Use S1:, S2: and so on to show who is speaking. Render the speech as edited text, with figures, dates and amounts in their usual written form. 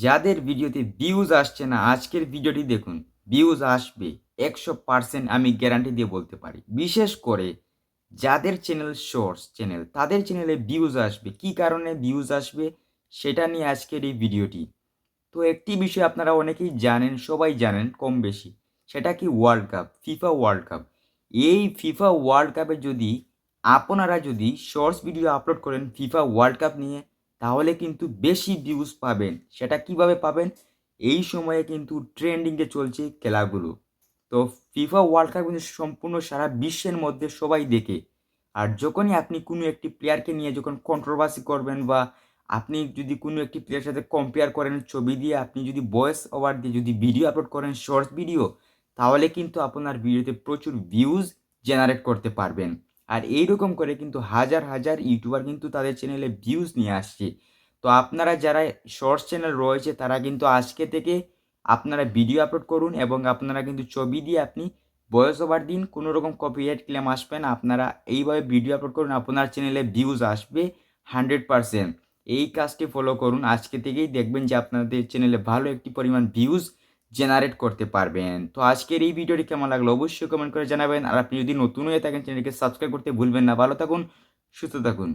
S1: যাদের ভিডিওতে ভিউজ আসছে না আজকের ভিডিওটি দেখুন। ভিউজ আসবে 100% আমি গ্যারান্টি দিয়ে বলতে পারি। বিশেষ করে যাদের চ্যানেল শর্টস চ্যানেল তাদের চ্যানেলে ভিউজ আসবে। কি কারণে ভিউজ আসবে সেটা নিয়ে আজকের এই ভিডিওটি। তো একটি বিষয় আপনারা অনেকেই জানেন, সবাই জানেন কম বেশি, সেটা কি world cup, FIFA world cup. এই ফিফা ওয়ার্ল্ড কাপে যদি আপনারা যদি শর্টস ভিডিও আপলোড করেন ফিফা ওয়ার্ল্ড কাপ নিয়ে, তাহলে কিন্তু বেশি ভিউজ পাবেন। সেটা কিভাবে পাবেন? এই সময়ে কিন্তু ট্রেন্ডিংয়ে চলছে খেলাগুলো। তো ফিফা ওয়ার্ল্ড কাপ কিন্তু সম্পূর্ণ সারা বিশ্বের মধ্যে সবাই দেখে। আর যখনই আপনি কোনো একটি প্লেয়ারকে নিয়ে যখন কন্ট্রোভার্সি করবেন, বা আপনি যদি কোনো একটি প্লেয়ারের সাথে কম্পেয়ার করেন ছবি দিয়ে, আপনি যদি ভয়েস ওভার দিয়ে যদি ভিডিও আপলোড করেন শর্টস ভিডিও, তাহলে কিন্তু আপনার ভিডিওতে প্রচুর ভিউজ জেনারেট করতে পারবেন। আর এইরকম করে কিন্তু হাজার হাজার ইউটিউবার কিন্তু তাদের চ্যানেলে ভিউজ নিয়ে আসছে। তো আপনারা যারা শর্টস চ্যানেল রয়েছে তারা কিন্তু আজকে থেকে আপনারা ভিডিও আপলোড করুন, এবং আপনারা কিন্তু ছবি দিয়ে আপনি ভয়েস ওভার দিন, কোনো রকম কপিরাইট ক্লেম আসবে না। আপনারা এইভাবে ভিডিও আপলোড করুন, আপনার চ্যানেলে ভিউজ আসবে 100%। এই কাজটি ফলো করুন, আজকে থেকেই দেখবেন যে আপনাদের চ্যানেলে ভালো একটি পরিমাণ ভিউজ জেনারেট করতে পারবেন। তো আজকের এই ভিডিওটি কেমন লাগলো অবশ্যই কমেন্ট করে জানাবেন। আর আপনি যদি নতুন হয়ে থাকেন চ্যানেলকে সাবস্ক্রাইব করতে ভুলবেন না। ভালো থাকুন, সুস্থ থাকুন।